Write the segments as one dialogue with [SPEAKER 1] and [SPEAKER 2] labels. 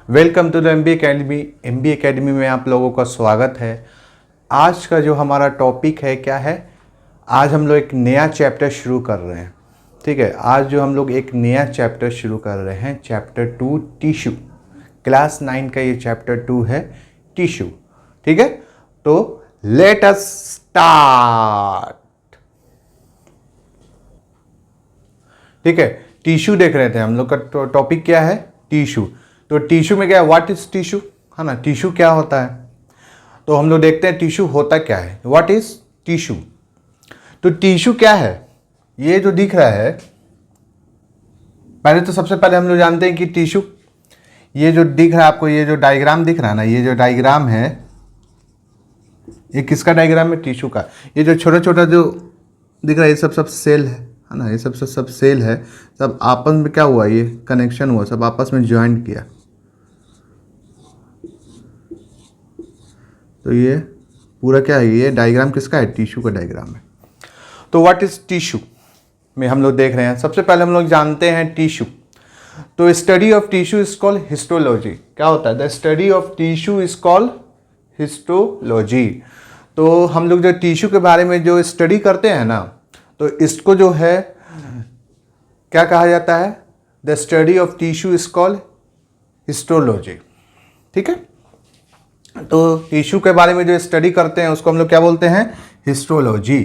[SPEAKER 1] Welcome to the MBA academy. MBA academy में आप लोगों का स्वागत है। आज का जो हमारा टॉपिक है क्या है, आज हम लोग एक नया चैप्टर शुरू कर रहे हैं। ठीक है, आज जो हम लोग एक नया चैप्टर शुरू कर रहे हैं, चैप्टर 2 टिश्यू। क्लास 9 का ये चैप्टर 2 है टिश्यू। ठीक है, तो लेट अस स्टार्ट। ठीक है, टिश्यू देख रहे थे हम लोग का टॉपिक क्या है, टिश्यू। तो टिश्यू में क्या है, व्हाट इज टिश्यू, है ना। टिश्यू क्या होता है, तो हम लोग देखते हैं टिश्यू होता क्या है। व्हाट इज टिश्यू, तो टिश्यू क्या है, ये जो दिख रहा है, पहले तो सबसे पहले हम लोग जानते हैं कि टिश्यू, ये जो दिख रहा है आपको, ये जो डायग्राम दिख रहा है ना, ये जो डायग्राम है, ये किसका डायग्राम है, टिश्यू का। ये जो छोटा छोटा जो दिख रहा है, ये सब सेल है ना, ये सब सेल है। सब आपस में क्या हुआ, ये कनेक्शन हुआ, सब आपस में ज्वाइंट किया। तो ये पूरा क्या है, ये डायग्राम किसका है, टिश्यू का डायग्राम है। तो व्हाट इज टिश्यू में हम लोग देख रहे हैं। सबसे पहले हम लोग जानते हैं टिश्यू, तो study of tissue is called histology. क्या होता है, the study of tissue is called histology. तो हम लोग जो टिश्यू के बारे में जो स्टडी करते हैं ना, तो इसको जो है क्या कहा जाता है, the study of tissue is called histology. ठीक है, तो टिश्यू के बारे में जो स्टडी करते हैं उसको हम लोग क्या बोलते हैं, हिस्टोलॉजी।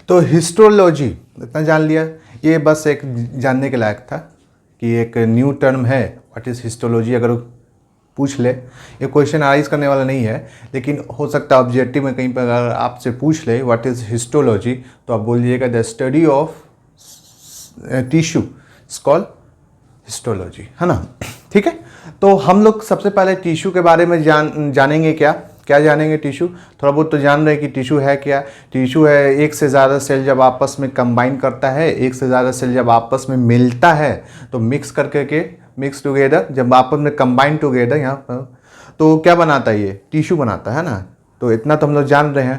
[SPEAKER 1] तो हिस्टोलॉजी इतना जान लिया, ये बस एक जानने के लायक था कि एक न्यू टर्म है, व्हाट इज हिस्टोलॉजी। अगर पूछ ले, ये क्वेश्चन आइज करने वाला नहीं है, लेकिन हो सकता है ऑब्जेक्टिव में कहीं पर अगर आपसे पूछ ले व्हाट इज हिस्टोलॉजी, तो आप बोलिएगा the study of tissue is called histology, है ना। ठीक है, तो हम लोग सबसे पहले टिश्यू के बारे में जानेंगे। क्या जानेंगे, टिश्यू थोड़ा बहुत तो जान रहे हैं कि टिश्यू है क्या। टिश्यू है एक से ज़्यादा सेल जब आपस में कंबाइन करता है, एक से ज़्यादा सेल जब आपस में मिलता है, तो मिक्स टुगेदर, जब आपस में कंबाइन टुगेदर यहाँ पर, तो क्या बनाता है, ये टिश्यू बनाता है ना। तो इतना तो हम लोग जान रहे हैं,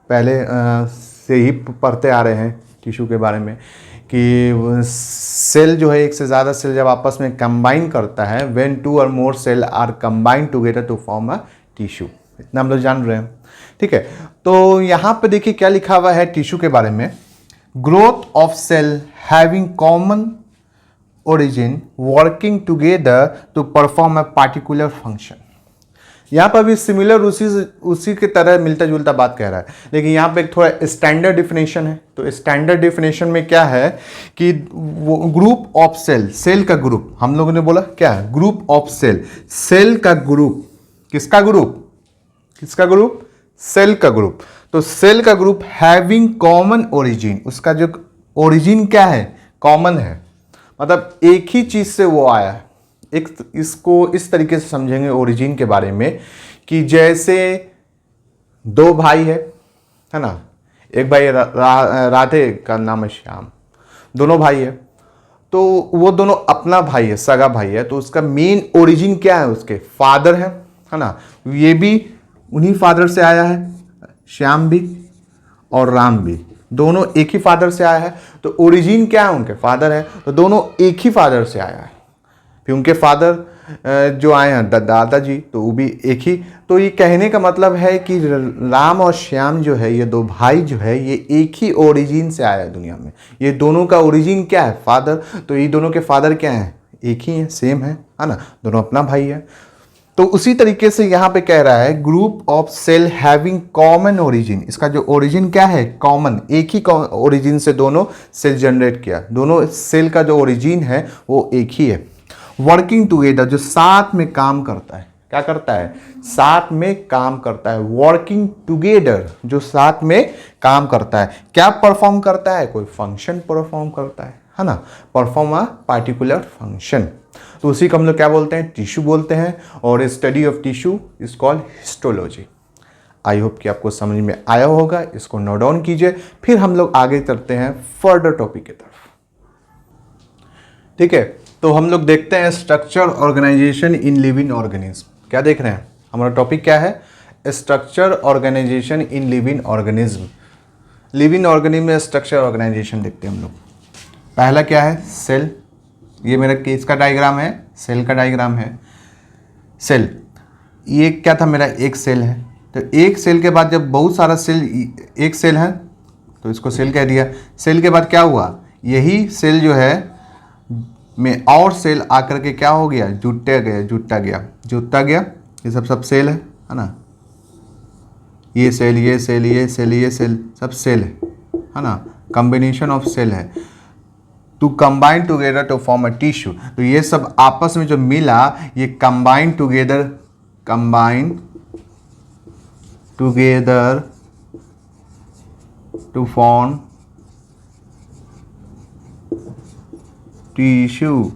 [SPEAKER 1] पहले से ही पढ़ते आ रहे हैं टिश्यू के बारे में, कि सेल जो है एक से ज़्यादा सेल जब आपस में कंबाइन करता है, when 2 or more cell are combined together to form a tissue. इतना हम लोग जान रहे हैं। ठीक है, तो यहाँ पे देखिए क्या लिखा हुआ है टिश्यू के बारे में, growth of cell having common origin working together to perform a particular function. यहाँ पर भी सिमिलर उसी की तरह मिलता जुलता बात कह रहा है, लेकिन यहाँ पे एक थोड़ा स्टैंडर्ड डिफिनेशन है। तो स्टैंडर्ड डिफिनेशन में क्या है कि वो ग्रुप ऑफ सेल का ग्रुप, हम लोगों ने बोला क्या है, ग्रुप ऑफ सेल का ग्रुप, किसका ग्रुप, सेल का ग्रुप। तो सेल का ग्रुप हैविंग कॉमन ओरिजिन, उसका जो ओरिजिन क्या है, कॉमन है, मतलब एक ही चीज से वो आया है। इसको इस तरीके से समझेंगे ओरिजिन के बारे में, कि जैसे दो भाई है ना, एक भाई राधे का नाम है श्याम, दोनों भाई है, तो वो दोनों अपना भाई है, सगा भाई है। तो उसका मेन ओरिजिन क्या है, उसके फादर है ना। ये भी उन्हीं फादर से आया है, श्याम भी और राम भी, दोनों एक ही फादर से आया है। तो ओरिजिन क्या है, उनके फादर है, तो दोनों एक ही फादर से आया है। फिर उनके फादर जो आए हैं दादाजी, तो वो भी एक ही। तो ये कहने का मतलब है कि राम और श्याम जो है, ये दो भाई जो है, ये एक ही ओरिजिन से आया है दुनिया में। ये दोनों का ओरिजिन क्या है, फादर। तो ये दोनों के फादर क्या हैं, एक ही है, सेम है ना, दोनों अपना भाई है। तो उसी तरीके से यहाँ पे कह रहा है group of cell having common origin, इसका जो ओरिजिन क्या है, कॉमन, एक ही ओरिजिन से दोनों सेल जनरेट किया, दोनों सेल का जो ओरिजिन है वो एक ही है। वर्किंग टुगेदर, जो साथ में काम करता है, क्या करता है, साथ में काम करता है। वर्किंग टुगेदर, जो साथ में काम करता है, क्या परफॉर्म करता है, कोई फंक्शन परफॉर्म करता है ना, परफॉर्म अ पार्टिकुलर फंक्शन। तो उसी को हम लोग क्या बोलते हैं, टिश्यू बोलते हैं। और study of tissue is called histology. I hope कि आपको समझ में आया होगा, इसको नोट डाउन कीजिए, फिर हम लोग आगे चलते हैं फर्दर टॉपिक की तरफ। ठीक है, तो हम लोग देखते हैं structure organisation in living organism. क्या देख रहे हैं, हमारा टॉपिक क्या है, structure organisation in living organism. Living organism में स्ट्रक्चर ऑर्गेनाइजेशन देखते हैं हम लोग। पहला क्या है, सेल, ये मेरा केस का डायग्राम है, सेल का डायग्राम है। सेल, ये क्या था मेरा, एक सेल है। तो एक सेल के बाद जब बहुत सारा सेल, एक सेल है तो इसको सेल कह दिया। सेल के बाद क्या हुआ, यही सेल जो है में और सेल आकर के क्या हो गया, जुटता गया। ये सब सेल है ना, ये सेल, ये सेल, ये सेल, ये सेल, सब सेल है ना, कॉम्बिनेशन ऑफ सेल है। To combine together to form a tissue, तो ये सब आपस में जो मिला ये combine together to form tissue.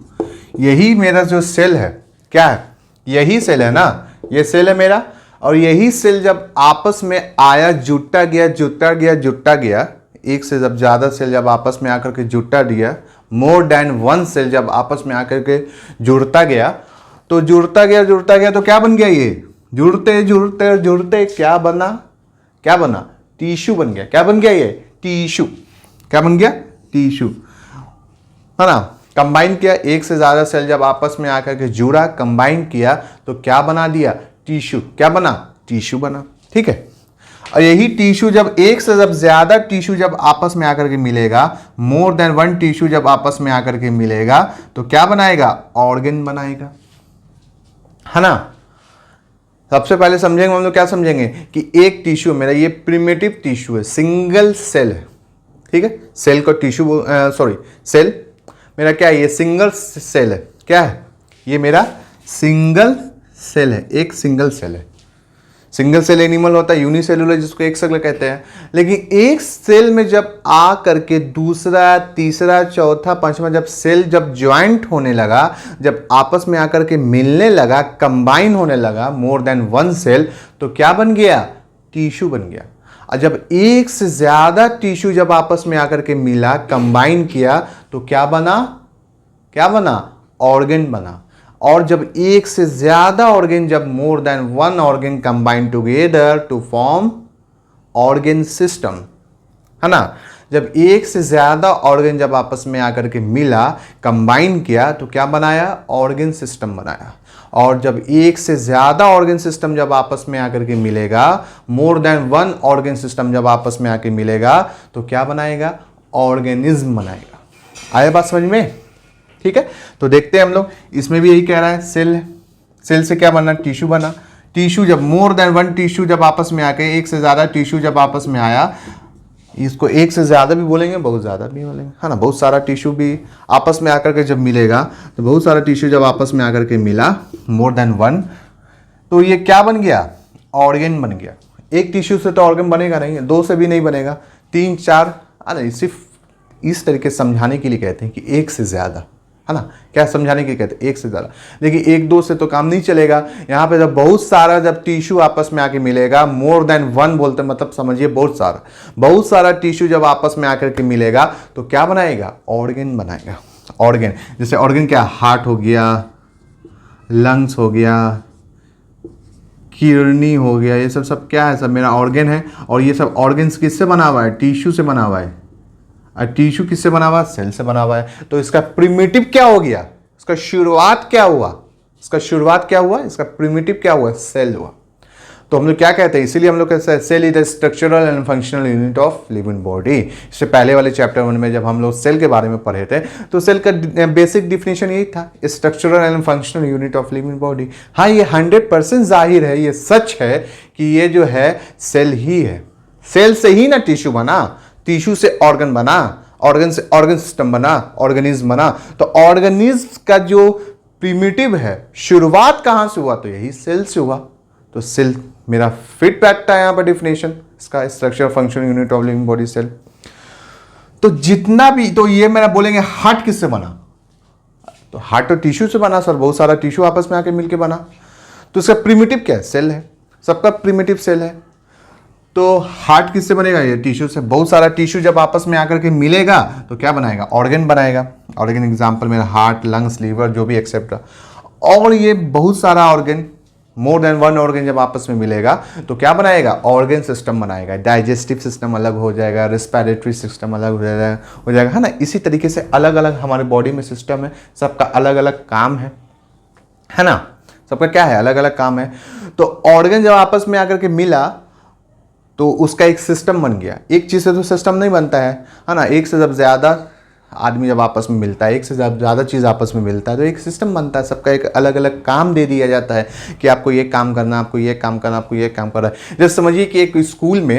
[SPEAKER 1] यही मेरा जो सेल है, क्या है, यही सेल है ना, ये सेल है मेरा, और यही सेल जब आपस में आया, जुटता गया, एक से जब ज़्यादा सेल जब आपस में आकर के जुटता दिया, मोर देन वन सेल जब आपस में आकर के जुड़ता गया, तो जुड़ता गया तो क्या बन गया, ये जुड़ते क्या बना, टिश्यू बन गया। क्या बन गया, ये टिश्यू, क्या बन गया, टिश्यू, है ना। कंबाइन किया, एक से ज़्यादा सेल जब आपस में आकर के जुड़ा, कंबाइन किया, तो क्या बना दिया, टिश्यू। क्या बना, टिश्यू बना, ठीक है। और यही टिश्यू जब एक से जब ज़्यादा टिश्यू जब आपस में आकर के मिलेगा, मोर देन वन टिश्यू जब आपस में आकर के मिलेगा, तो क्या बनाएगा, ऑर्गन बनाएगा, है ना। सबसे पहले समझेंगे हम लोग, क्या समझेंगे कि एक टिश्यू मेरा ये प्रिमिटिव टिश्यू है, सिंगल सेल है, ठीक है। सेल को टिश्यू, सेल मेरा क्या है, ये सिंगल सेल है। क्या है, ये मेरा सिंगल सेल है, एक सिंगल सेल है। सिंगल सेल एनिमल होता है, यूनिसेलुलर जिसको एक सेल कहते हैं। लेकिन एक सेल में जब आ करके दूसरा, तीसरा, चौथा, पांचवा जब सेल जब ज्वाइंट होने लगा, जब आपस में आकर के मिलने लगा, कंबाइन होने लगा, मोर देन वन सेल, तो क्या बन गया, टिश्यू बन गया। और जब एक से ज्यादा टिश्यू जब आपस में आकर के मिला, कंबाइन किया, तो क्या बना, ऑर्गन बना। और जब एक से ज्यादा ऑर्गन, जब more than one organ combine together to form organ system, है ना। जब एक से ज्यादा ऑर्गन जब आपस में आकर के मिला, कंबाइन किया, तो क्या बनाया, ऑर्गन सिस्टम बनाया। और जब एक से ज्यादा ऑर्गन सिस्टम जब आपस में आकर के मिलेगा, मोर देन वन ऑर्गन सिस्टम जब आपस में आकर मिलेगा, तो क्या बनाएगा, ऑर्गेनिज्म बनाएगा। आया बात समझ में, ठीक है। तो देखते हैं हम लोग, इसमें भी यही कह रहा है, सेल है, सेल से क्या बना, टिश्यू बना। टिश्यू जब मोर देन वन टिश्यू जब आपस में आके, एक से ज्यादा टिश्यू जब आपस में आया, इसको एक से ज्यादा भी बोलेंगे, बहुत ज्यादा भी बोलेंगे, है ना। बहुत सारा टिश्यू भी आपस में आकर के जब मिलेगा, तो बहुत सारा टिश्यू जब आपस में आकर के मिला, मोर देन वन, तो ये क्या बन गया, ऑर्गन बन गया। एक टिश्यू से तो ऑर्गन बनेगा नहीं, दो से भी नहीं बनेगा, तीन, चार, अरे सिर्फ इस तरीके से समझाने के लिए कहते हैं कि एक से ज्यादा, है ना। क्या समझाने के लिए कहते हैं, एक से ज्यादा। लेकिन एक दो से तो काम नहीं चलेगा। यहाँ पे जब बहुत सारा जब टिश्यू आपस में आके मिलेगा, मोर देन वन बोलते हैं, मतलब समझिए बहुत सारा टिश्यू जब आपस में आकर के मिलेगा, तो क्या बनाएगा, ऑर्गन बनाएगा। ऑर्गन, जैसे ऑर्गन क्या, हार्ट हो गया, लंग्स हो गया, किडनी हो गया, ये सब क्या है, सब मेरा ऑर्गन है। और ये सब ऑर्गन्स किससे बना हुआ है, टिश्यू से बना हुआ है। और टिश्यू किससे बना हुआ है, सेल से बना हुआ है। तो इसका प्रिमिटिव क्या हो गया, इसका शुरुआत क्या हुआ, इसका प्रिमिटिव क्या हुआ, सेल हुआ। तो हम लोग क्या कहते हैं, इसीलिए हम लोग कहते हैं cell is the structural and functional unit of living body. इससे पहले वाले चैप्टर 1 में जब हम लोग सेल के बारे में पढ़े थे, तो सेल का बेसिक डिफिनेशन यही था, structural and functional unit of living body. हाँ, ये 100% जाहिर है, ये सच है कि ये जो है सेल ही है। सेल से ही ना टिश्यू बना, टिश्यू से ऑर्गन बना, ऑर्गन से ऑर्गन सिस्टम बना, ऑर्गेनिज्म बना। तो ऑर्गेनिज्म का जो प्रिमिटिव है, शुरुआत कहां से हुआ, तो यही सेल से हुआ। तो सेल मेरा फिट बैठता है यहां पर डिफिनेशन इसका, structure function unit of living body cell. तो जितना भी, तो ये मेरा बोलेंगे हार्ट किससे बना, तो हार्ट तो टिश्यू से बना सर, बहुत सारा टिश्यू आपस में आके मिलके बना। तो इसका प्रिमिटिव क्या है, सेल है, सबका प्रिमिटिव सेल है। तो हार्ट किससे बनेगा, ये टिश्यू से। बहुत सारा टिश्यू जब आपस में आकर के मिलेगा, तो क्या बनाएगा, ऑर्गन बनाएगा। ऑर्गन एग्जांपल मेरा हार्ट, लंग्स, लीवर, जो भी एक्सेट्रा। और ये बहुत सारा ऑर्गन, मोर देन वन ऑर्गन जब आपस में मिलेगा, तो क्या बनाएगा, ऑर्गन सिस्टम बनाएगा। डाइजेस्टिव सिस्टम अलग हो जाएगा, रेस्पिरेटरी सिस्टम अलग हो जाएगा, है ना। इसी तरीके से अलग अलग हमारे बॉडी में सिस्टम है, सबका अलग अलग काम है ना। सबका क्या है, अलग अलग काम है। तो ऑर्गन जब आपस में आकर के मिला तो उसका एक सिस्टम बन गया। एक चीज़ से तो सिस्टम नहीं बनता है ना, एक से जब ज़्यादा आदमी जब आपस में मिलता है, एक से जब ज़्यादा चीज़ आपस में मिलता है तो एक सिस्टम बनता है। सबका एक अलग अलग काम दे दिया जाता है कि आपको ये काम करना, आपको ये काम करना, आपको ये काम करना है। जैसे समझिए कि एक स्कूल में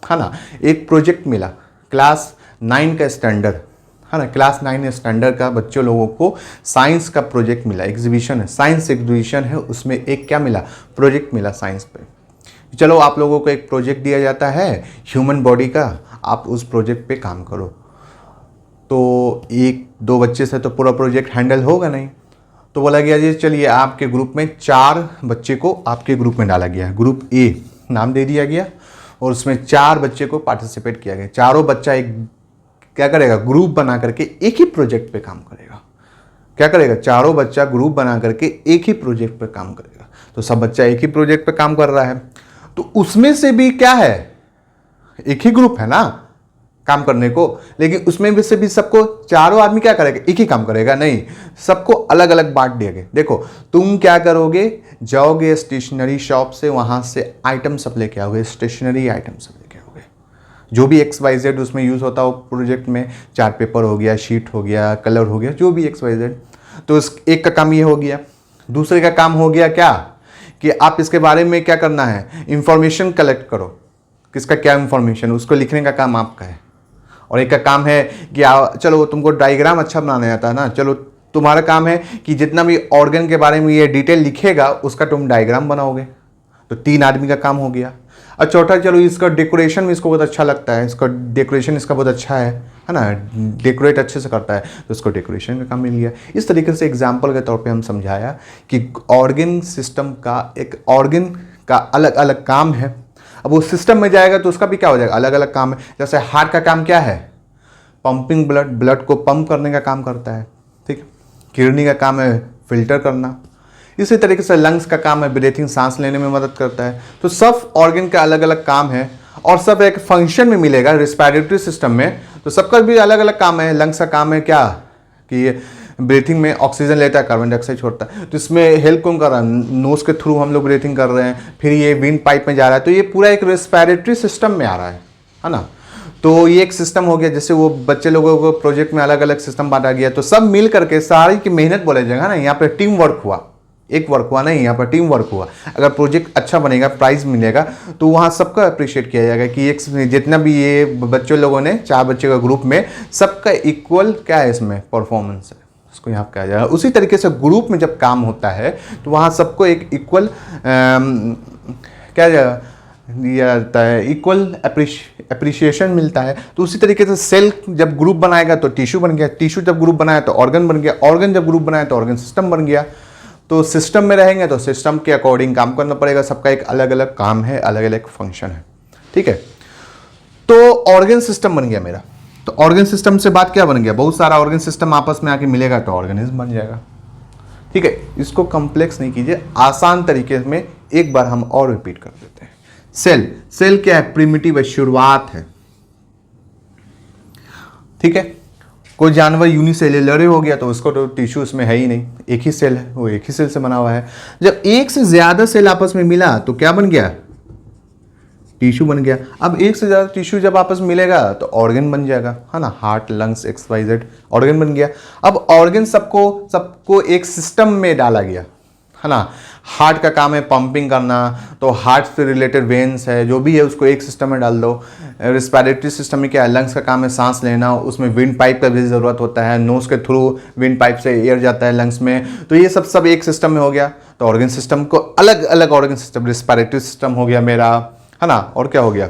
[SPEAKER 1] है ना एक प्रोजेक्ट मिला, क्लास 9 का स्टैंडर्ड है ना, क्लास 9 स्टैंडर्ड का बच्चों लोगों को साइंस का प्रोजेक्ट मिला, एग्जीबिशन है, साइंस एग्जीबिशन है, उसमें एक क्या मिला, प्रोजेक्ट मिला साइंस पे। चलो आप लोगों को एक प्रोजेक्ट दिया जाता है ह्यूमन बॉडी का, आप उस प्रोजेक्ट पे काम करो। तो एक दो बच्चे से तो पूरा प्रोजेक्ट हैंडल होगा नहीं, तो बोला गया जी चलिए आपके ग्रुप में 4 बच्चे को आपके ग्रुप में डाला गया, ग्रुप ए नाम दे दिया गया और उसमें 4 बच्चे को पार्टिसिपेट किया गया। चारों बच्चा एक क्या करेगा, ग्रुप बना करके एक ही प्रोजेक्ट पे काम करेगा। क्या करेगा, चारों बच्चा ग्रुप बना करके एक ही प्रोजेक्ट पे काम करेगा। तो सब बच्चा एक ही प्रोजेक्ट पे काम कर रहा है, तो उसमें से भी क्या है, एक ही ग्रुप है ना काम करने को, लेकिन उसमें भी से भी सबको चारों आदमी क्या करेगा, एक ही काम करेगा नहीं, सबको अलग अलग बांट दिया गया। देखो तुम क्या करोगे, जाओगे स्टेशनरी शॉप से, वहां से आइटम सब लेके आओगे, स्टेशनरी आइटम सब लेके आओगे, जो भी XYZ उसमें यूज होता हो प्रोजेक्ट में, चार्ट पेपर हो गया, शीट हो गया, कलर हो गया, जो भी XYZ। तो इस एक का काम ये हो गया। दूसरे का काम हो गया क्या, कि आप इसके बारे में क्या करना है, इंफॉर्मेशन कलेक्ट करो, किसका क्या इंफॉर्मेशन, उसको लिखने का काम आपका है। और एक का काम है कि चलो तुमको डायग्राम अच्छा बनाना आता है ना, चलो तुम्हारा काम है कि जितना भी ऑर्गन के बारे में ये डिटेल लिखेगा उसका तुम डायग्राम बनाओगे। तो 3 आदमी का काम हो गया। और चौथा, चलो इसका डेकोरेशन में इसको बहुत अच्छा लगता है, इसका डेकोरेशन इसका बहुत अच्छा है ना, डेकोरेट अच्छे से करता है, तो उसको डेकोरेशन का काम मिल गया। इस तरीके से एग्जाम्पल के तौर पे हम समझाया कि ऑर्गन सिस्टम का, एक ऑर्गन का अलग अलग काम है। अब वो सिस्टम में जाएगा तो उसका भी क्या हो जाएगा, अलग अलग काम है। जैसे हार्ट का काम क्या है, पंपिंग ब्लड, ब्लड को पंप करने का काम करता है, ठीक है। किडनी का काम है फिल्टर करना। इसी तरीके से लंग्स का काम है ब्रीथिंग, सांस लेने में मदद करता है। तो सब ऑर्गन का अलग अलग काम है और सब एक फंक्शन में मिलेगा रेस्पिरेटरी सिस्टम में। तो सबका भी अलग अलग काम है। लंग्स का काम है क्या, कि ब्रीथिंग में ऑक्सीजन लेता है, कार्बन डाइऑक्साइड छोड़ता है, तो इसमें हेल्प कौन कर रहा है, नोज के थ्रू हम लोग ब्रीथिंग कर रहे हैं, फिर ये विंड पाइप में जा रहा है, तो ये पूरा एक रेस्पिरेटरी सिस्टम में आ रहा है ना। तो ये एक सिस्टम हो गया। जैसे वो बच्चे लोगों को प्रोजेक्ट में अलग अलग सिस्टम बांटा गया, तो सब मिल करके सारी की मेहनत बोला जाएगा ना, यहाँ पे टीम वर्क हुआ, एक वर्क हुआ नहीं, यहाँ पर टीम वर्क हुआ। अगर प्रोजेक्ट अच्छा बनेगा, प्राइज मिलेगा, तो वहाँ सबका अप्रिशिएट किया जाएगा कि एक जितना भी ये बच्चों लोगों ने 4 बच्चे का ग्रुप में, सबका इक्वल क्या है इसमें परफॉर्मेंस है, उसको यहाँ कहा जाएगा। उसी तरीके से ग्रुप में जब काम होता है तो वहाँ सबको एक इक्वल क्या दिया जाता है, इक्वल अप्रिशिएशन मिलता है। तो उसी तरीके से सेल जब ग्रुप बनाएगा तो टिश्यू बन गया, टिश्यू जब ग्रुप बनाया तो ऑर्गन बन गया, ऑर्गन जब ग्रुप बनाया तो ऑर्गन सिस्टम बन गया। तो सिस्टम में रहेंगे तो सिस्टम के अकॉर्डिंग काम करना पड़ेगा, सबका एक अलग अलग काम है, अलग अलग फंक्शन है, ठीक है। तो ऑर्गन सिस्टम बन गया मेरा। तो ऑर्गन सिस्टम से बात क्या बन गया, बहुत सारा ऑर्गन सिस्टम आपस में आके मिलेगा तो ऑर्गेनिज्म बन जाएगा, ठीक है। इसको कॉम्प्लेक्स नहीं कीजिए, आसान तरीके में एक बार हम और रिपीट कर देते हैं। सेल, सेल क्या है, प्रिमिटिव है, शुरुआत है, ठीक है। कोई जानवर यूनिसेल्युलर हो गया तो उसको तो टिश्यू उसमें है ही नहीं, एक ही सेल है, वो एक ही सेल से बना हुआ है। जब एक से ज्यादा सेल आपस में मिला तो क्या बन गया, टिश्यू बन गया। अब एक से ज्यादा टिश्यू जब आपस में मिलेगा तो ऑर्गन बन जाएगा, है ना, हार्ट, लंग्स, XYZ ऑर्गन बन गया। अब ऑर्गन सबको एक सिस्टम में डाला गया, है ना। हार्ट का काम है पंपिंग करना, तो हार्ट से रिलेटेड वेन्स है, जो भी है उसको एक सिस्टम में डाल दो। रेस्पिरेटरी सिस्टम में क्या है, लंग्स का काम है सांस लेना, उसमें विंड पाइप का भी ज़रूरत होता है, नोज के थ्रू विंड पाइप से एयर जाता है लंग्स में। तो ये सब एक सिस्टम में हो गया। तो ऑर्गन सिस्टम को अलग अलग ऑर्गन सिस्टम, रेस्पिरेटरी सिस्टम हो गया मेरा, है ना, और क्या हो गया,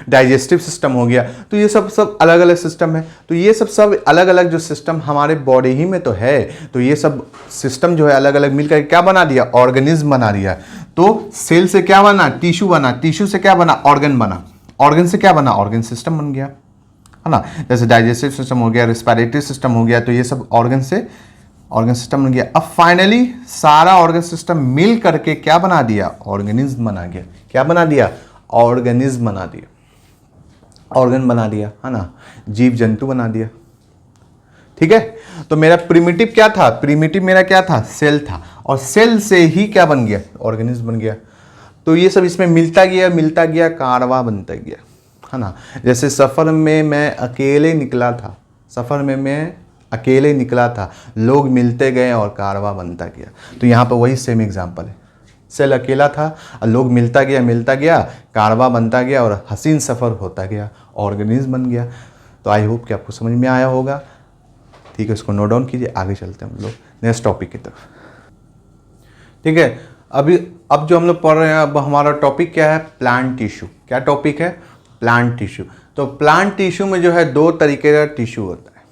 [SPEAKER 1] डाइजेस्टिव सिस्टम हो गया। तो ये सब अलग अलग सिस्टम है। तो ये सब अलग अलग जो सिस्टम हमारे बॉडी ही में तो है, तो ये सब सिस्टम जो है अलग अलग मिलकर क्या बना दिया, ऑर्गेनिज्म बना दिया। तो सेल से क्या बना, टिश्यू बना, टिश्यू से क्या बना, ऑर्गन बना, ऑर्गन से क्या बना, ऑर्गन सिस्टम बन गया, है ना। जैसे डाइजेस्टिव सिस्टम हो गया, रेस्पिरेटरी सिस्टम हो गया, तो ये सब ऑर्गन से ऑर्गन सिस्टम बन गया। अब फाइनली सारा ऑर्गन सिस्टम मिल करके क्या बना दिया, ऑर्गेनिज्म बना गया। क्या बना दिया, ऑर्गेनिज्म बना दिया, ऑर्गन बना दिया, है ना, जीव जंतु बना दिया, ठीक है। तो मेरा प्रिमिटिव क्या था, प्रिमिटिव मेरा क्या था, सेल था। और सेल से ही क्या बन गया, ऑर्गेनिज्म बन गया। तो ये सब इसमें मिलता गया कारवा बनता गया, है ना। जैसे सफ़र में मैं अकेले निकला था, सफ़र में मैं अकेले निकला था, लोग मिलते गए और कारवा बनता गया। तो यहाँ पर वही सेम एग्जाम्पल है, सेल अकेला था और लोग मिलता गया, कारवा बनता गया और हसीन सफ़र होता गया, ऑर्गेनिज्म बन गया। तो आई होप कि आपको समझ में आया होगा। ठीक है, इसको नोट डाउन कीजिए, आगे चलते हैं हम लोग नेक्स्ट टॉपिक की तरफ। ठीक है, अब जो हम लोग पढ़ रहे हैं, अब हमारा टॉपिक क्या है, प्लांट टिश्यू। क्या टॉपिक है, प्लांट टिश्यू। तो प्लांट टिश्यू में जो है दो तरीके का टिश्यू होता है।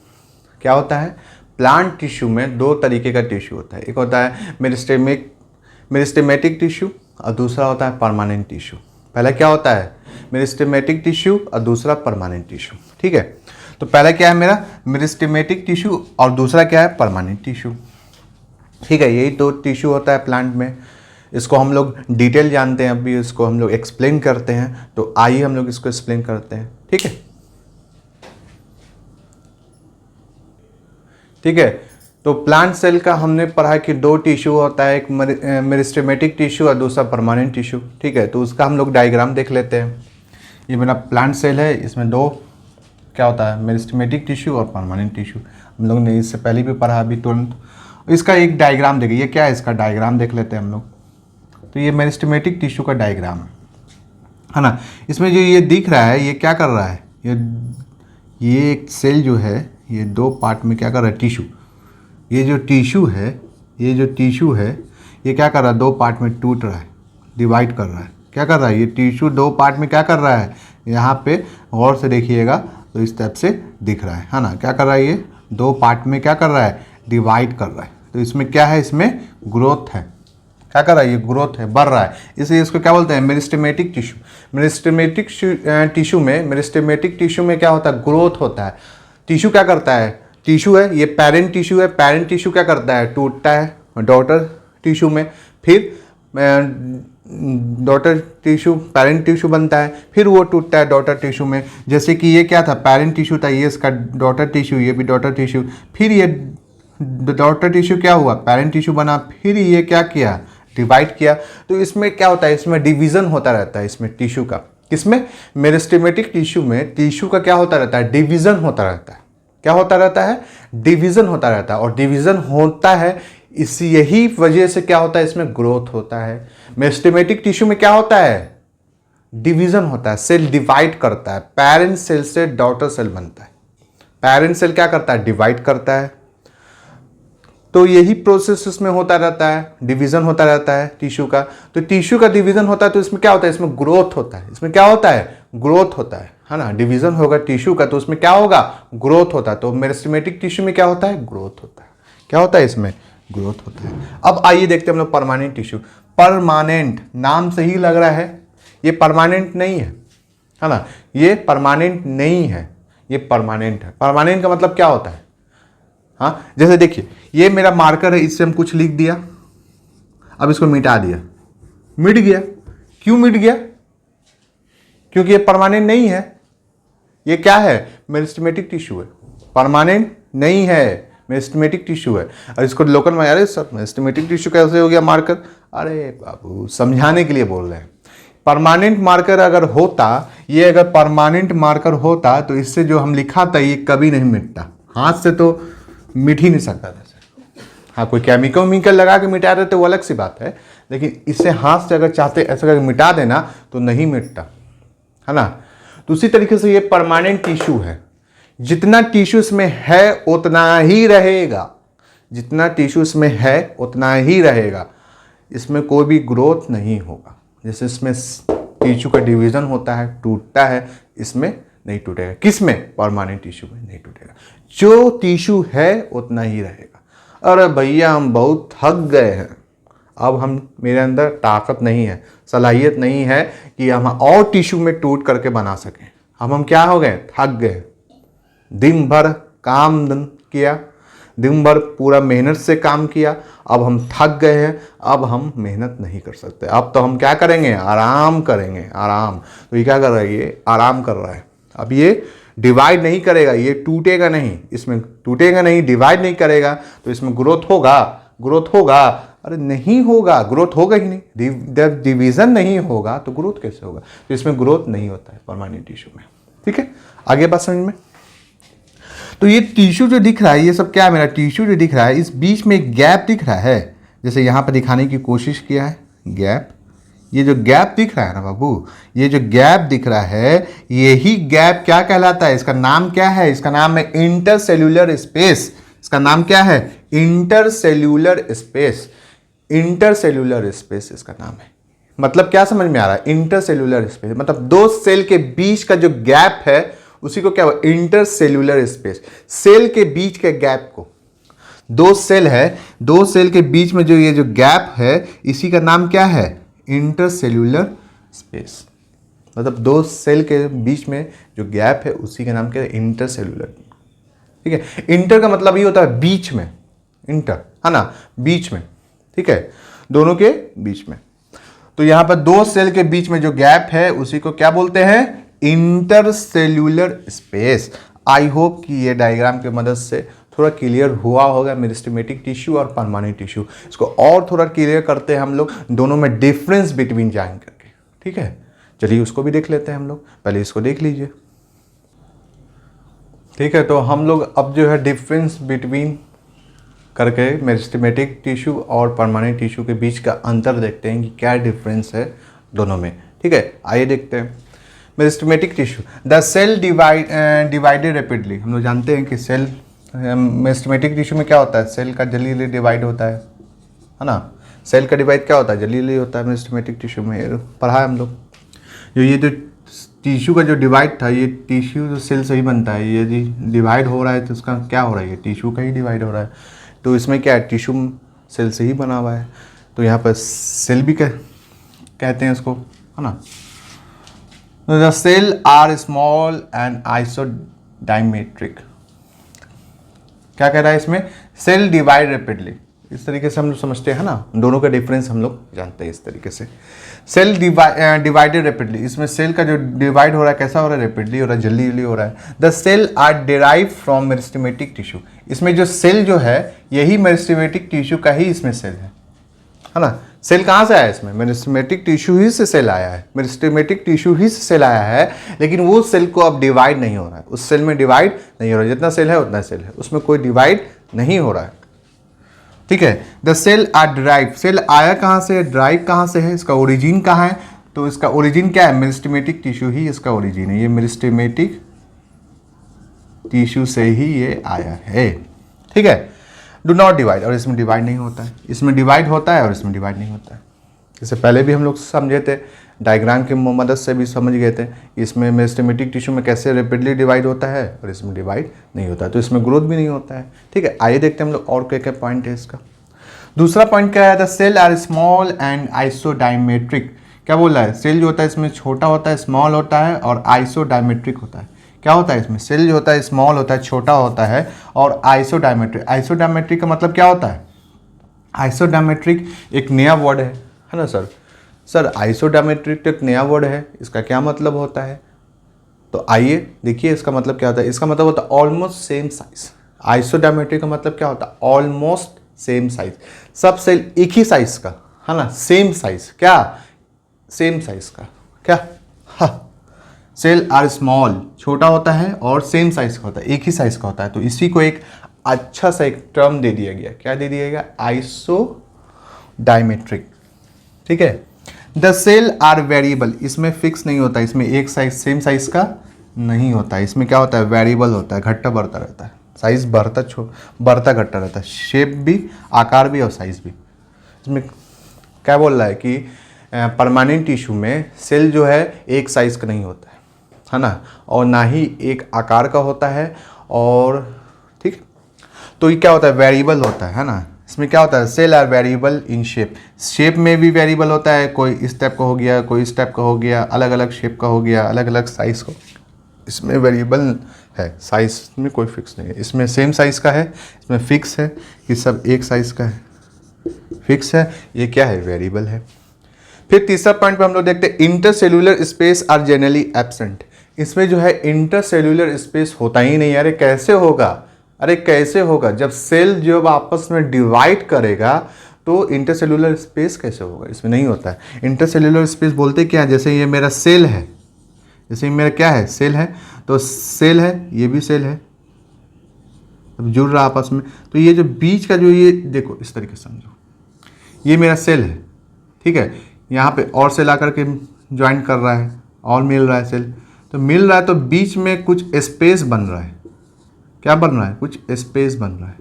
[SPEAKER 1] क्या होता है, प्लांट टिश्यू में दो तरीके का टिश्यू होता है। एक होता है मेरिस्टेमेटिक टिश्यू और दूसरा होता है परमानेंट टिश्यू। पहला क्या होता है, मेरिस्टेमेटिक टिश्यू और दूसरा परमानेंट टिश्यू। ठीक है, तो पहला क्या है मेरा मेरिस्टेमेटिक टिश्यू और दूसरा क्या है परमानेंट टिश्यू। ठीक है, यही दो टिश्यू होता है प्लांट में। इसको हम लोग डिटेल जानते हैं, अभी इसको हम लोग एक्सप्लेन करते हैं। तो आइए हम लोग इसको एक्सप्लेन करते हैं। ठीक है, ठीक है। तो प्लांट सेल का हमने पढ़ा कि दो टिश्यू होता है, एक मेरिस्टेमेटिक टिश्यू और दूसरा परमानेंट टिश्यू। ठीक है, तो उसका हम लोग डायग्राम देख लेते हैं। ये मेरा प्लांट सेल है, इसमें दो क्या होता है, मेरिस्टेमेटिक टिश्यू और परमानेंट टिश्यू। हम लोग ने इससे पहले भी पढ़ा, अभी तुरंत इसका एक डायग्राम देखिए। ये क्या है, इसका डायग्राम देख लेते हैं हम लोग। तो ये मेरिस्टेमेटिक टिश्यू का डायग्राम है ना। इसमें जो ये दिख रहा है, ये क्या कर रहा है, ये एक सेल जो है, ये दो पार्ट में क्या कर रहा है, टिश्यू। ये जो टिश्यू है, ये क्या कर रहा है, दो पार्ट में टूट रहा है, डिवाइड कर रहा है। क्या कर रहा है, ये टिश्यू दो पार्ट में क्या कर रहा है, यहाँ पे गौर से देखिएगा तो इस टाइप से दिख रहा है ना। क्या कर रहा है, ये दो पार्ट में क्या कर रहा है, डिवाइड कर रहा है। तो इसमें क्या है, इसमें ग्रोथ है। क्या कर रहा है, ये ग्रोथ है, बढ़ रहा है, इसलिए इसको क्या बोलते हैं, मेरिस्टेमेटिक टिश्यू। मेरिस्टेमेटिक टिश्यू में क्या होता है, ग्रोथ होता है। टिश्यू क्या करता है, टिश्यू है, ये पेरेंट टिश्यू है, पेरेंट टिश्यू क्या करता है, टूटता है डॉटर टिश्यू में, फिर डॉटर टिश्यू पेरेंट टिश्यू बनता है, फिर वो टूटता है डॉटर टिश्यू में। जैसे कि ये क्या था, पेरेंट टिश्यू था, ये इसका डॉटर टिश्यू, ये भी डॉटर टिश्यू, फिर ये डॉटर टिश्यू क्या हुआ, पेरेंट टिश्यू बना, फिर ये क्या किया, डिवाइड किया। तो इसमें क्या होता है, इसमें डिवीजन होता रहता है, इसमें टिश्यू का। किसमें, मेरिस्टेमेटिक टिश्यू में टिश्यू का क्या होता रहता है, डिवीजन होता रहता है। क्या होता रहता है, डिवीजन होता रहता है। और डिवीजन होता है, इस यही वजह से क्या होता है, इसमें ग्रोथ होता है। मेरिस्टेमेटिक टिश्यू में क्या होता है, डिवीजन होता है, सेल डिवाइड करता है। पेरेंट सेल से डॉटर सेल बनता है। पेरेंट सेल क्या करता है, डिवाइड करता है। तो यही प्रोसेस इसमें होता रहता है, डिवीजन होता रहता है टिश्यू का। तो टिश्यू का डिवीजन होता है, तो इसमें क्या होता है, इसमें ग्रोथ होता है। इसमें क्या होता है, ग्रोथ होता है ना। डिवीजन होगा टिश्यू का, तो उसमें क्या होगा, ग्रोथ होता है। तो मेरिस्टेमेटिक टिश्यू में क्या होता है, ग्रोथ होता है। क्या होता है, इसमें ग्रोथ होता है। अब आइए देखते हैं हम लोग परमानेंट टिश्यू। परमानेंट, नाम से ही लग रहा है ये परमानेंट नहीं है ना। ये परमानेंट नहीं है, ये परमानेंट है। परमानेंट का मतलब क्या होता है, हाँ, जैसे देखिए ये मेरा मार्कर है, इससे हम कुछ लिख दिया, अब इसको मिटा दिया, मिट गया। क्यों मिट गया, क्योंकि ये परमानेंट नहीं है। ये क्या है, मेरिस्टेमेटिक टिश्यू है, परमानेंट नहीं है, मेरिस्टेमेटिक टिश्यू है। और इसको लोकल में, अरे सर मेरिस्टेमेटिक टिश्यू कैसे हो गया मार्कर, अरे बाबू समझाने के लिए बोल रहे हैं। परमानेंट मार्कर अगर होता, ये अगर परमानेंट मार्कर होता तो इससे जो हम लिखा था ये कभी नहीं मिटता। हाथ से तो मिट ही नहीं सकता था। हाँ, कोई केमिकल लगा के मिटा देते वो अलग सी बात है, लेकिन इससे हाथ से अगर चाहते ऐसा करके मिटा देना तो नहीं मिटता, है ना। तो उसी तरीके से ये परमानेंट टिश्यू है। जितना टिश्यू इसमें है उतना ही रहेगा, जितना टिश्यू इसमें है उतना ही रहेगा। इसमें कोई भी ग्रोथ नहीं होगा। जैसे इसमें टिश्यू का डिवीजन होता है, टूटता है, इसमें नहीं टूटेगा। किस में, परमानेंट टिश्यू में नहीं टूटेगा। जो टिश्यू है उतना ही रहेगा। अरे भैया हम बहुत थक गए हैं, अब हम मेरे अंदर ताकत नहीं है, सलाहियत नहीं है कि हम और टिश्यू में टूट करके बना सकें। अब हम क्या हो गए, थक गए। दिन भर काम किया, दिन भर पूरा मेहनत से काम किया, अब हम थक गए हैं, अब हम मेहनत नहीं कर सकते। अब तो हम क्या करेंगे, आराम करेंगे, आराम। तो ये क्या कर रहा है, ये आराम कर रहा है। अब ये डिवाइड नहीं करेगा, ये टूटेगा नहीं, इसमें टूटेगा नहीं, डिवाइड नहीं करेगा, तो इसमें ग्रोथ होगा, ग्रोथ होगा अरे नहीं होगा, ग्रोथ होगा ही नहीं। जब डिवीजन नहीं होगा तो ग्रोथ कैसे होगा? तो इसमें ग्रोथ नहीं होता है परमानेंट टिश्यू में। ठीक है, आगे बात समझ में। तो ये टिश्यू जो दिख रहा है, ये सब क्या है? मेरा टिश्यू जो दिख रहा है, इस बीच में एक गैप दिख रहा है, जैसे यहाँ पर दिखाने की कोशिश किया है गैप। ये जो गैप दिख रहा है ना बाबू, ये जो गैप दिख रहा है, यही गैप क्या कहलाता है? इसका नाम क्या है? इसका नाम है इंटरसेल्यूलर स्पेस। इसका नाम क्या है? Intercellular space. इंटरसेल्यूलर स्पेस इसका नाम है। मतलब क्या समझ में आ रहा है? इंटरसेल्यूलर स्पेस मतलब दो सेल के बीच का जो गैप है उसी को क्या हुआ? Intercellular space. सेल के बीच के गैप को, दो सेल है, दो सेल के बीच में जो ये जो गैप है, इसी का नाम क्या है? Intercellular space. मतलब दो सेल के बीच में जो गैप है उसी का नाम क्या है? इंटरसेल्यूलर। ठीक है, इंटर का मतलब ये होता है बीच में, इंटर है ना, बीच में। ठीक है, दोनों के बीच में। तो यहां पर दो सेल के बीच में जो गैप है उसी को क्या बोलते हैं? Intercellular space. आई होप कि ये डायग्राम की मदद से थोड़ा क्लियर हुआ होगा मेरिस्टेमेटिक टिश्यू और परमानेंट टिश्यू। इसको और थोड़ा क्लियर करते हैं हम लोग, दोनों में डिफरेंस बिटवीन जान करके। ठीक है, चलिए उसको भी देख लेते हैं हम लोग। पहले इसको देख लीजिए। ठीक है, तो हम लोग अब जो है डिफरेंस बिटवीन करके मेरिस्टेमेटिक टिश्यू और परमानेंट टिश्यू के बीच का अंतर देखते हैं कि क्या डिफरेंस है दोनों में। ठीक है, आइए देखते हैं। Meristematic tissue, the cell divided rapidly. हम लोग जानते हैं कि सेल मेरिस्टेमेटिक टिश्यू में क्या होता है? सेल का जल्दी जल्दी डिवाइड होता है ना। सेल का डिवाइड क्या होता है? जल्दी जल्दी होता है मेरिस्टेमेटिक टिश्यू में, पढ़ा है हम लोग। ये जो टिश्यू का जो डिवाइड था, ये टिश्यू जो सेल से ही बनता है, ये यदि डिवाइड हो रहा है तो उसका क्या हो रहा है? ये टिश्यू का ही डिवाइड हो रहा है। तो इसमें क्या है? टिश्यू सेल से ही बना हुआ है, तो यहाँ पर सेल भी कहते हैं इसको, है ना। The cell are small and isodiametric. क्या कह रहा है इसमें? Cell divide rapidly. इस तरीके से हम लोग समझते हैं ना, दोनों का डिफरेंस हम लोग जानते हैं इस तरीके से। सेल डिवाइडेड रैपिडली, इसमें सेल का जो डिवाइड हो रहा है कैसा हो रहा है? रैपिडली हो रहा है, जल्दी जल्दी हो रहा है। The cell are derive from meristematic tissue. इसमें जो सेल जो है यही मेरिस्टेमेटिक टिश्यू का ही इसमें सेल है ना। सेल कहाँ से आया? इसमें मेरिस्टेमेटिक टिश्यू ही से सेल आया है, मेरिस्टेमेटिक टिश्यू ही से सेल आया है। लेकिन वो सेल को अब डिवाइड नहीं हो रहा है, उस सेल में डिवाइड नहीं हो रहा है। जितना सेल है उतना सेल है, उसमें कोई डिवाइड नहीं हो रहा है। ठीक है, the cell are derive. Cell आया कहाँ से? ड्राइव कहाँ से है? इसका ओरिजिन कहाँ है? तो इसका ओरिजिन क्या है? मेरिस्टेमेटिक टिश्यू ही इसका ओरिजिन है। ये मेरिस्टेमेटिक टिश्यू से ही ये आया है। ठीक है, डू नॉट डिवाइड, और इसमें डिवाइड नहीं होता है। इसमें डिवाइड होता है और इसमें डिवाइड नहीं होता है। इससे पहले भी हम लोग समझे थे, डायग्राम की मदद से भी समझ गए थे। इसमें मेरिस्टेमेटिक टिश्यू में कैसे रैपिडली डिवाइड होता है और इसमें डिवाइड नहीं होता है, तो इसमें ग्रोथ भी नहीं होता है। ठीक है, आइए देखते हैं हम लोग और क्या क्या पॉइंट है इसका। दूसरा पॉइंट क्या है? The cell are small and isodiametric. क्या बोल रहा है? सेल जो होता है इसमें छोटा होता है, स्मॉल होता है, और आइसोडायमेट्रिक होता है। क्या होता है इसमें? सेल जो होता है स्मॉल होता है, छोटा होता है, और आइसोडायमेट्रिक। आइसोडायमेट्रिक का मतलब क्या होता है? आइसोडायमेट्रिक एक नया वर्ड है ना सर? सर आइसोडायमेट्रिक तो एक नया वर्ड है, इसका क्या मतलब होता है? तो आइए देखिए इसका मतलब क्या होता है। इसका मतलब होता है ऑलमोस्ट सेम साइज। आइसोडायमेट्रिक का मतलब क्या होता है? Almost same size. सब सेल एक ही साइज का, है ना, सेम साइज। क्या? सेम साइज का। क्या? हाँ, सेल आर स्मॉल, छोटा होता है, और सेम साइज का होता है, एक ही साइज का होता है। तो इसी को एक अच्छा सा एक टर्म दे दिया गया। क्या दे दिया गया? आइसोडायमेट्रिक। ठीक है, द सेल आर वेरिएबल। इसमें फिक्स नहीं होता, इसमें एक साइज सेम साइज का नहीं होता है। इसमें क्या होता है? वेरिएबल होता है, घटता बढ़ता रहता है। साइज बढ़ता घटता रहता है, शेप भी, आकार भी, और साइज भी। इसमें क्या बोल रहा है कि परमानेंट टिश्यू में सेल जो है एक साइज का नहीं होता है ना, और ना ही एक आकार का होता है। और ठीक, तो ये क्या होता है? वेरिएबल होता है ना। इसमें क्या होता है? Cell are variable in shape. Shape में भी वेरिएबल होता है, कोई इस टाइप का हो गया, कोई इस टाइप का हो गया, अलग अलग शेप का हो गया, अलग अलग साइज का। इसमें वेरिएबल है, साइज में कोई फिक्स नहीं है। इसमें सेम साइज का है, इसमें फिक्स है कि सब एक साइज का है, फिक्स है। ये क्या है? वेरिएबल है। फिर तीसरा पॉइंट पे हम लोग देखते हैं intercellular space are generally absent. इसमें जो है इंटरसेल्यूलर स्पेस होता ही नहीं है। अरे कैसे होगा? अरे कैसे होगा? जब सेल जो आपस में डिवाइड करेगा तो इंटरसेल्यूलर स्पेस कैसे होगा, इसमें नहीं होता है। इंटरसेल्यूलर स्पेस बोलते क्या है, जैसे ये मेरा सेल है, जैसे मेरा क्या है, सेल है, तो सेल है, ये भी सेल है, अब जुड़ रहा आपस में, तो ये जो बीच का जो ये देखो इस तरीके से समझो, ये मेरा सेल है, ठीक है, यहाँ पे और सेल आकर के ज्वाइन कर रहा है और मिल रहा है सेल, तो मिल रहा है तो बीच में कुछ स्पेस बन रहा है, क्या बन रहा है, कुछ स्पेस बन रहा है,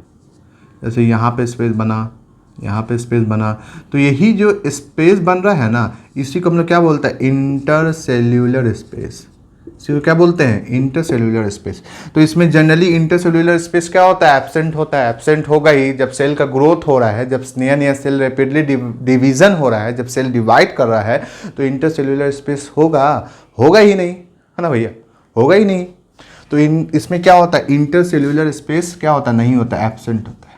[SPEAKER 1] जैसे यहाँ पे स्पेस बना, यहाँ पे स्पेस बना, तो यही जो स्पेस बन रहा है ना, इसी को हम लोग क्या बोलते हैं, इंटरसेल्यूलर स्पेस। इसी को क्या बोलते हैं, इंटरसेल्यूलर स्पेस। तो इसमें जनरली इंटरसेल्यूलर स्पेस क्या होता है, एब्सेंट होता है। एब्सेंट होगा ही जब सेल का ग्रोथ हो रहा है, जब नया नया सेल रैपिडली डिवीजन हो रहा है, जब सेल डिवाइड कर रहा है, तो इंटरसेल्यूलर स्पेस होगा ही नहीं, है ना भैया, होगा ही नहीं। तो इसमें क्या होता है, इंटरसेल्यूलर स्पेस क्या होता है, नहीं होता, एब्सेंट होता है।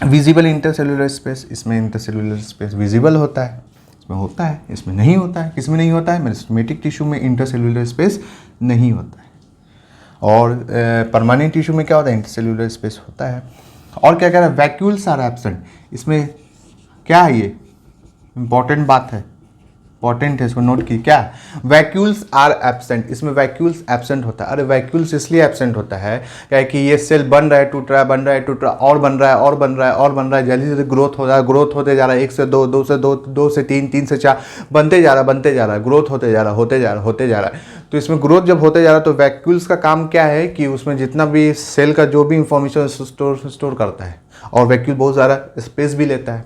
[SPEAKER 1] विजिबल इंटरसेल्यूलर स्पेस, इसमें इंटरसेल्यूलर स्पेस विजिबल होता है, इसमें होता है, इसमें नहीं होता है। किसमें नहीं होता है, मेरिस्टेमेटिक टिश्यू में इंटरसेल्यूलर स्पेस नहीं होता है। और परमानेंट टिश्यू में क्या होता है, इंटरसेल्यूलर स्पेस होता है। और क्या कह रहा है, वैक्यूल्स आर एब्सेंट। इसमें क्या है, ये इंपॉर्टेंट बात है, इंपॉर्टेंट है, इसको नोट की, क्या वैक्यूल्स आर एब्सेंट। इसमें वैक्यूल्स एब्सेंट होता है। अरे वैक्यूल्स इसलिए एब्सेंट होता है क्या है कि ये सेल बन रहा है, टूट रहा है, बन रहा है, टूट रहा है, और बन रहा है, और बन रहा है, और बन रहा है, जल्दी जल्दी ग्रोथ हो रहा है, ग्रोथ होते जा रहा है, 1 से 2, 2 से 2, 2 से 3, 3 से 4, बनते जा रहा है, ग्रोथ होते जा रहा है, होते जा रहा है। तो इसमें ग्रोथ जब होते जा रहा है तो वैक्यूल्स का काम क्या है कि उसमें जितना भी सेल का जो भी इंफॉर्मेशन स्टोर करता है, और वैक्यूल बहुत ज़्यादा स्पेस भी लेता है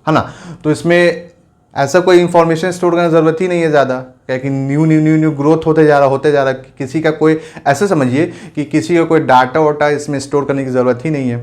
[SPEAKER 1] ना। तो इसमें ऐसा कोई इंफॉर्मेशन स्टोर करने की ज़रूरत ही नहीं है ज़्यादा, क्या कि न्यू ग्रोथ होते जा रहा है। किसी का कोई, ऐसे समझिए कि किसी का कोई डाटा वाटा इसमें स्टोर करने की ज़रूरत ही नहीं है,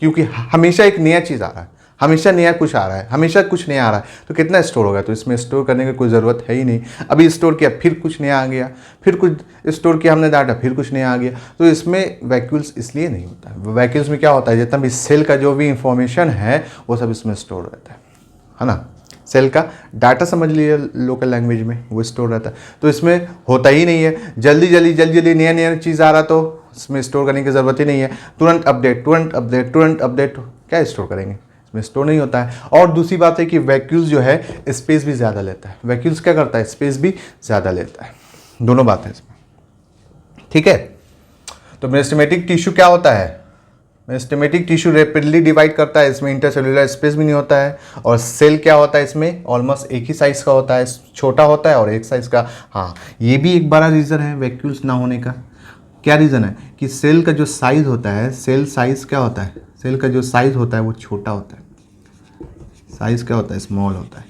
[SPEAKER 1] क्योंकि हमेशा एक नया चीज़ आ रहा है, हमेशा नया कुछ आ रहा है, हमेशा कुछ नया आ रहा है, तो कितना स्टोर होगा, तो इसमें स्टोर करने की कोई ज़रूरत है ही नहीं। अभी स्टोर किया, फिर कुछ नया आ गया, फिर कुछ स्टोर किया हमने डाटा, फिर कुछ नया आ गया। तो इसमें वैक्यूल्स इसलिए नहीं होता है। वैक्यूल्स में क्या होता है, जितना भी सेल का जो भी इंफॉर्मेशन है वो सब इसमें स्टोर रहता है ना। सेल का डाटा समझ लीजिए लोकल लैंग्वेज में, वो स्टोर रहता है। तो इसमें होता ही नहीं है, जल्दी नया चीज़ आ रहा तो इसमें स्टोर करने की ज़रूरत ही नहीं है। तुरंत अपडेट क्या स्टोर करेंगे, इसमें स्टोर नहीं होता है। और दूसरी बात है कि वैक्यूल्स जो है स्पेस भी ज़्यादा लेता है। वैक्यूल्स क्या करता है, स्पेस भी ज़्यादा लेता है। दोनों बात है इसमें, ठीक है। तो मेरिस्टेमेटिक टिश्यू क्या होता है, मेरिस्टेमेटिक टिश्यू रैपिडली डिवाइड करता है, इसमें इंटरसेल्यूलर स्पेस भी नहीं होता है। और सेल क्या होता है, इसमें ऑलमोस्ट एक ही साइज़ का होता है, छोटा होता है और एक साइज़ का। हाँ, ये भी एक बड़ा रीज़न है वैक्यूल्स ना होने का। क्या रीज़न है कि सेल का जो साइज़ होता है, सेल साइज़ क्या होता है, सेल का जो साइज़ होता है वो छोटा होता है, साइज़ क्या होता है, स्मॉल होता है।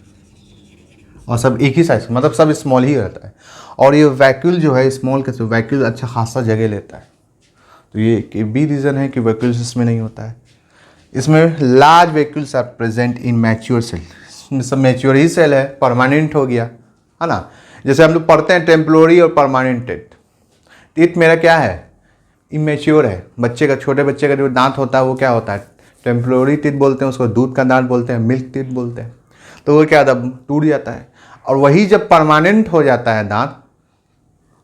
[SPEAKER 1] और सब एक ही साइज़, मतलब सब स्मॉल ही रहता है। और ये वैक्यूल जो है स्मॉल कैसे, वैक्यूल अच्छा खासा जगह लेता है। तो ये भी रीज़न है कि वैक्यूल्स इसमें नहीं होता है। इसमें large vacuoles are present in mature cell. इसमें सब मैच्योर ही सेल है, परमानेंट हो गया, है ना। जैसे हम लोग पढ़ते हैं टेम्पोररी और परमानेंट टीथ। टीथ मेरा क्या है, इमेच्योर है। बच्चे का, छोटे बच्चे का जो दांत होता है वो क्या होता है, टेम्पोररी टीथ बोलते हैं उसको, दूध का दांत बोलते हैं, मिल्क टीथ बोलते हैं। तो वो क्या होता है, टूट जाता है। और वही जब परमानेंट हो जाता है दांत,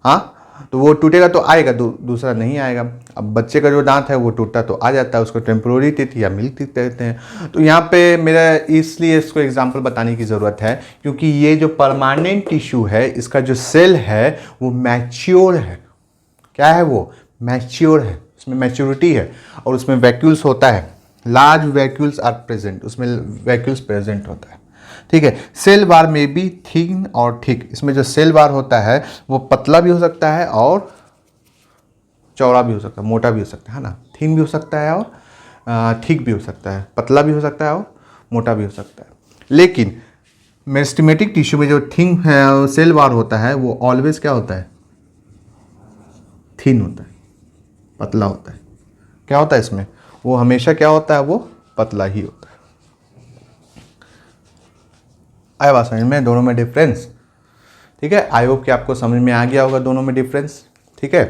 [SPEAKER 1] हाँ, तो वो टूटेगा तो आएगा, दूसरा नहीं आएगा। अब बच्चे का जो दांत है वो टूटता तो आ जाता है, उसको टेम्पोररी टीथ या मिल्क टीथ कहते हैं। तो यहाँ पे मेरा इसलिए इसको एग्जांपल बताने की ज़रूरत है, क्योंकि ये जो परमानेंट टिश्यू है, इसका जो सेल है वो मैच्योर है। क्या है वो, मैच्योर है, उसमें मैच्योरिटी है और उसमें वैक्यूल्स होता है। लार्ज वैक्यूल्स आर प्रेजेंट, उसमें वैक्यूल्स प्रेजेंट होता है, ठीक है। सेल बार में भी थिन और थिक। इसमें जो सेल बार होता है वो पतला भी हो सकता है और चौड़ा भी हो सकता है, मोटा भी हो सकता है ना। थिन भी हो सकता है और थिक भी हो सकता है, पतला भी हो सकता है और मोटा भी हो सकता है। लेकिन मेरिस्टेमेटिक टिश्यू में जो थिन सेल बार होता है वो ऑलवेज क्या होता है, थिन होता है, पतला होता है। क्या होता है इसमें, वो हमेशा क्या होता है, वो पतला ही होता है। आया बात समझ में, दोनों में डिफरेंस, ठीक है। आई होप कि आपको समझ में आ गया होगा दोनों में डिफरेंस, ठीक है।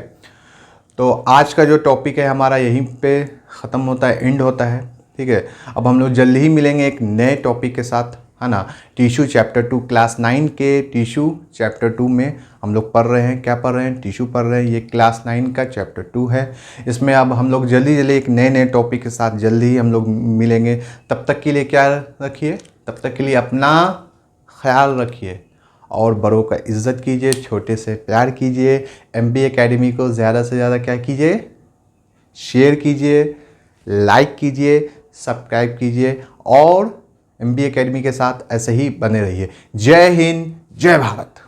[SPEAKER 1] तो आज का जो टॉपिक है हमारा यहीं पे ख़त्म होता है, एंड होता है, ठीक है। अब हम लोग जल्दी ही मिलेंगे एक नए टॉपिक के साथ। है ना। टिश्यू चैप्टर 2 क्लास 9 के टिश्यू चैप्टर 2 में हम लोग पढ़ रहे हैं। क्या पढ़ रहे हैं? टिश्यू पढ़ रहे हैं। ये क्लास 9 का चैप्टर 2 है। इसमें अब हम लोग जल्दी जल्दी एक नए नए टॉपिक के साथ जल्दी ही हम लोग मिलेंगे। तब तक के लिए क्या रखिए, तब तक के लिए अपना ख्याल रखिए और बड़ों का इज़्ज़त कीजिए, छोटे से प्यार कीजिए। MB एकेडमी को ज़्यादा से ज़्यादा क्या कीजिए, शेयर कीजिए, लाइक कीजिए, सब्सक्राइब कीजिए और MB एकेडमी के साथ ऐसे ही बने रहिए। जय हिंद, जय भारत।